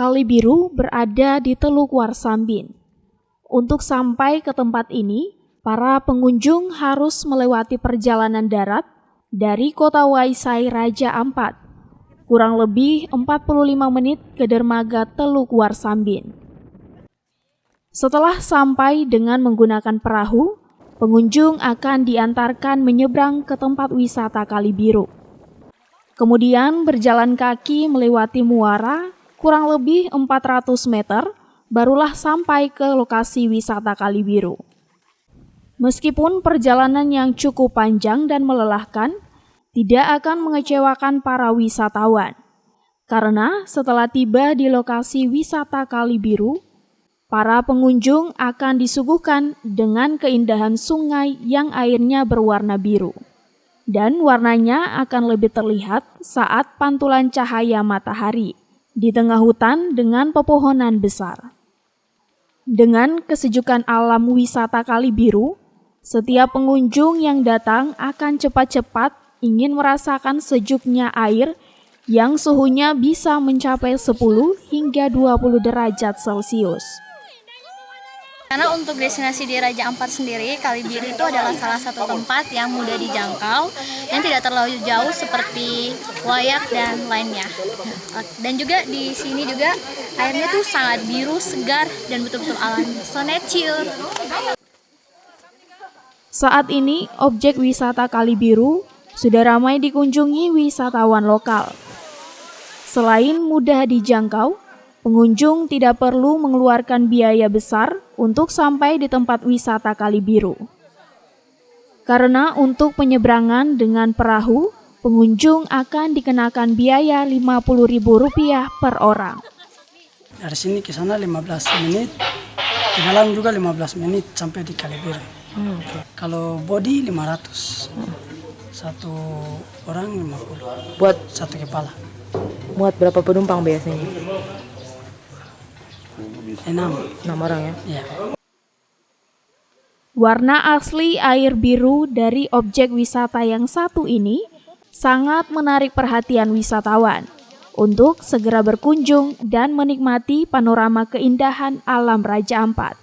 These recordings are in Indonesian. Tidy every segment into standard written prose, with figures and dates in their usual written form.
Kali Biru berada di Teluk Warsambin. Untuk sampai ke tempat ini, para pengunjung harus melewati perjalanan darat dari Kota Waisai Raja Ampat, kurang lebih 45 menit ke dermaga Teluk Warsambin. Setelah sampai dengan menggunakan perahu, pengunjung akan diantarkan menyeberang ke tempat wisata Kali Biru. Kemudian berjalan kaki melewati muara kurang lebih 400 meter, barulah sampai ke lokasi wisata Kali Biru. Meskipun perjalanan yang cukup panjang dan melelahkan, tidak akan mengecewakan para wisatawan. Karena setelah tiba di lokasi wisata Kali Biru, para pengunjung akan disuguhkan dengan keindahan sungai yang airnya berwarna biru. Dan warnanya akan lebih terlihat saat pantulan cahaya matahari di tengah hutan dengan pepohonan besar. Dengan kesejukan alam wisata Kali Biru, setiap pengunjung yang datang akan cepat-cepat ingin merasakan sejuknya air yang suhunya bisa mencapai 10 hingga 20 derajat Celcius. Karena untuk destinasi di Raja Ampat sendiri, Kali Biru itu adalah salah satu tempat yang mudah dijangkau dan tidak terlalu jauh seperti Wayak dan lainnya. Dan juga di sini juga airnya tuh sangat biru, segar, dan betul-betul alami. So chill. Saat ini, objek wisata Kali Biru sudah ramai dikunjungi wisatawan lokal. Selain mudah dijangkau, pengunjung tidak perlu mengeluarkan biaya besar untuk sampai di tempat wisata Kali Biru. Karena untuk penyeberangan dengan perahu, pengunjung akan dikenakan biaya Rp50.000 per orang. Dari sini ke sana 15 menit, ke dalam juga 15 menit sampai di Kali Biru. Kalau body 500, satu orang 50. Buat satu kepala. muat berapa penumpang biasanya? 6 orang ya? Ya. Warna asli air biru dari objek wisata yang satu ini sangat menarik perhatian wisatawan untuk segera berkunjung dan menikmati panorama keindahan alam Raja Ampat.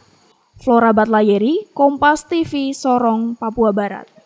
Flora Batlayeri, Kompas TV, Sorong, Papua Barat.